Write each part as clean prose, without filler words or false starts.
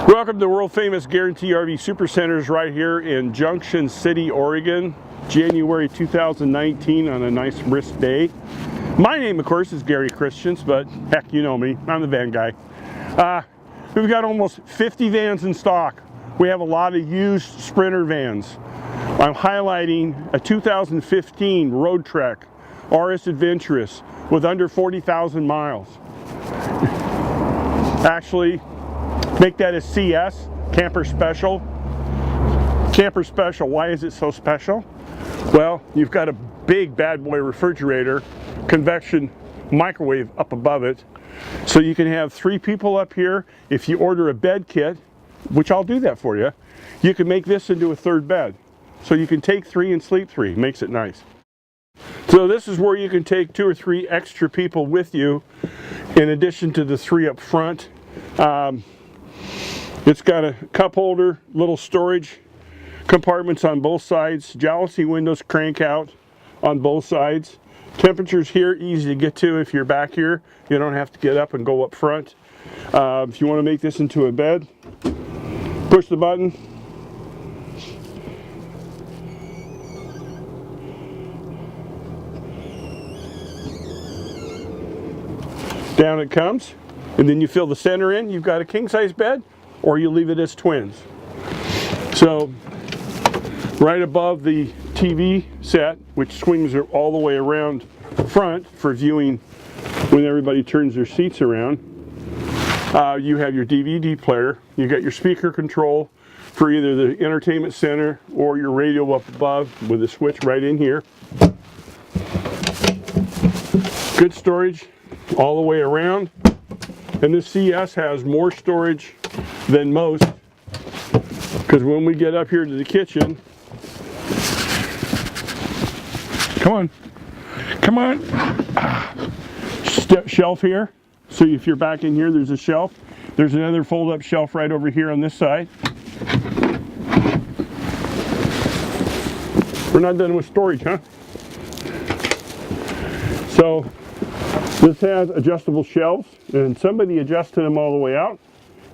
Welcome to the world famous Guaranty RV Supercenters right here in Junction City, Oregon, January 2019 on a nice brisk day. My name, of course, is Gary.Christiance, but heck, you know me, I'm the van guy. We've got almost 50 vans in stock. We have a lot of used Sprinter vans. I'm highlighting a 2015 Roadtrek CS Adventurous with under 40,000 miles. Actually, make that a CS, Camper Special. Camper Special, why is it so special? Well, you've got a big bad boy refrigerator, convection microwave up above it. So you can have 3 people up here. If you order a bed kit, which I'll do that for you, you can make this into a 3rd bed. So you can take 3 and sleep 3, makes it nice. So this is where you can take 2 or 3 extra people with you in addition to the 3 up front. It's got a cup holder, little storage compartments on both sides, jalousie windows crank out on both sides. Temperatures here, easy to get to if you're back here. You don't have to get up and go up front. If you want to make this into a bed, push the button. Down it comes, and then you fill the center in. You've got a king-size bed, or you leave it as twins. So right above the TV set, which swings all the way around front for viewing when everybody turns their seats around, you have your DVD player. You got your speaker control for either the entertainment center or your radio up above with a switch right in here. Good storage all the way around. And this CS has more storage than most, because when we get up here to the kitchen, come on, shelf here. So if you're back in here, there's a shelf. There's another fold-up shelf right over here on this side. We're not done with storage, huh? So this has adjustable shelves, and somebody adjusted them all the way out.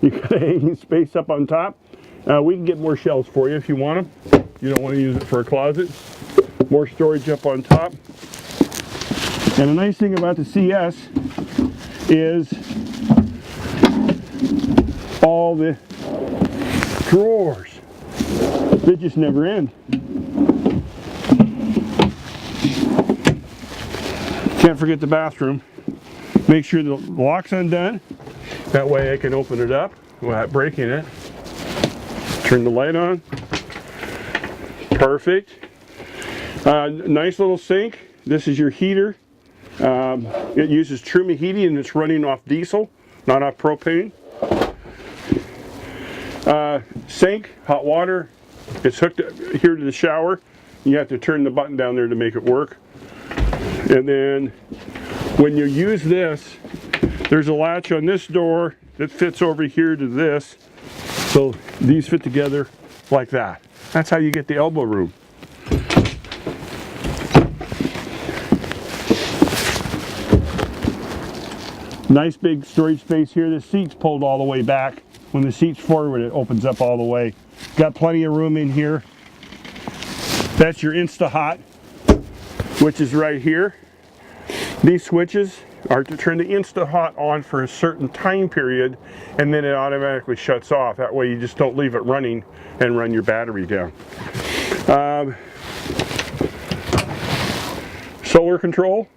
You got a hanging space up on top. We can get more shelves for you if you want them. You don't want to use it for a closet. More storage up on top. And the nice thing about the CS is all the drawers. They just never end. Can't forget the bathroom. Make sure the lock's undone. That way I can open it up without breaking it. Turn the light on. Perfect. Nice little sink. This is your heater. It uses Truma heating and it's running off diesel, not off propane. Sink, hot water. It's hooked here to the shower. You have to turn the button down there to make it work. And then when you use this, there's a latch on this door that fits over here to this. So these fit together like that. That's how you get the elbow room. Nice big storage space here. The seat's pulled all the way back. When the seat's forward, it opens up all the way. Got plenty of room in here. That's your Insta-Hot, which is right here. These switches are to turn the Insta-Hot on for a certain time period, and then it automatically shuts off. That way you just don't leave it running and run your battery down. Solar control,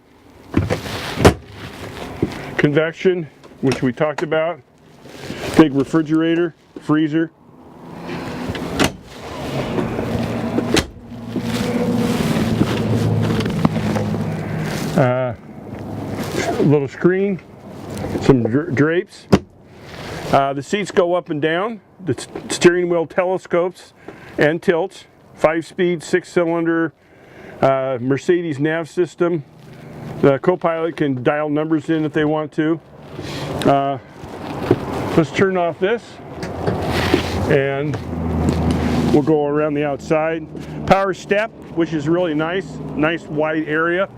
convection, which we talked about, big refrigerator, freezer. Little screen, some drapes. The seats go up and down. The steering wheel telescopes and tilts. 5-speed, 6-cylinder Mercedes nav system. The co-pilot can dial numbers in if they want to. Let's turn off this and we'll go around the outside. Power step, which is really nice wide area.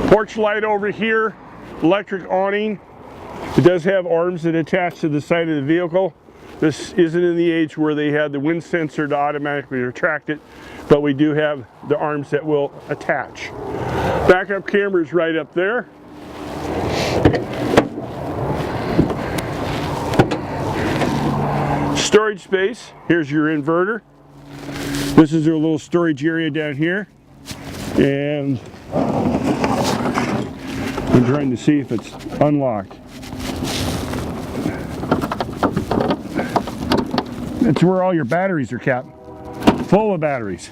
Porch light over here, electric awning, It does have arms that attach to the side of the vehicle. This isn't in the age where they had the wind sensor to automatically retract it, but we do have the arms that will attach. Backup camera is right up there. Storage space, here's your inverter. This is your little storage area down here. And I'm trying to see if it's unlocked. It's where all your batteries are kept. Full of batteries.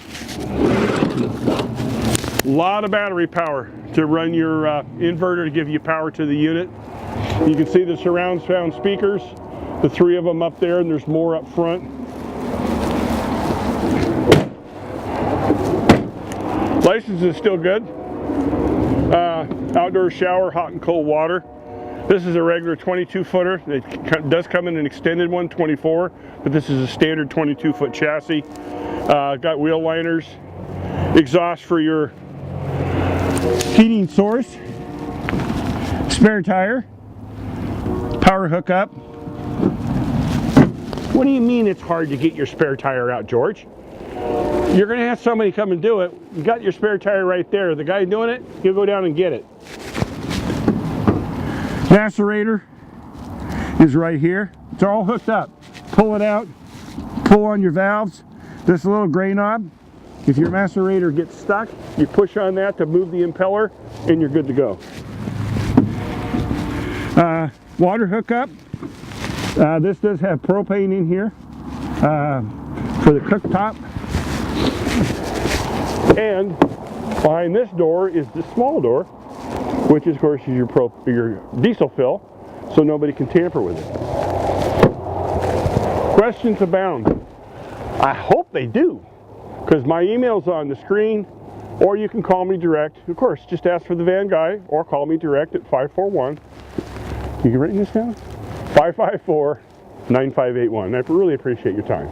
A lot of battery power to run your inverter to give you power to the unit. You can see the surround sound speakers, the 3 of them up there, and there's more up front. License is still good. Outdoor shower, hot and cold water. This is a regular 22-footer. It does come in an extended one, 24, but this is a standard 22-foot chassis. Got wheel liners, exhaust for your heating source, spare tire, power hookup. What do you mean it's hard to get your spare tire out, George? You're going to have somebody come and do it. You got your spare tire right there. The guy doing it, he'll go down and get it. Macerator is right here. It's all hooked up. Pull it out, pull on your valves. This little gray knob, if your macerator gets stuck, you push on that to move the impeller and you're good to go. Water hookup. This does have propane in here for the cooktop. And behind this door is the small door, which of course is your diesel fill, so nobody can tamper with it. Questions abound. I hope they do, because my email's on the screen, or you can call me direct. Of course, just ask for the van guy, or call me direct at 541. You can write this down? 554-9581. I really appreciate your time.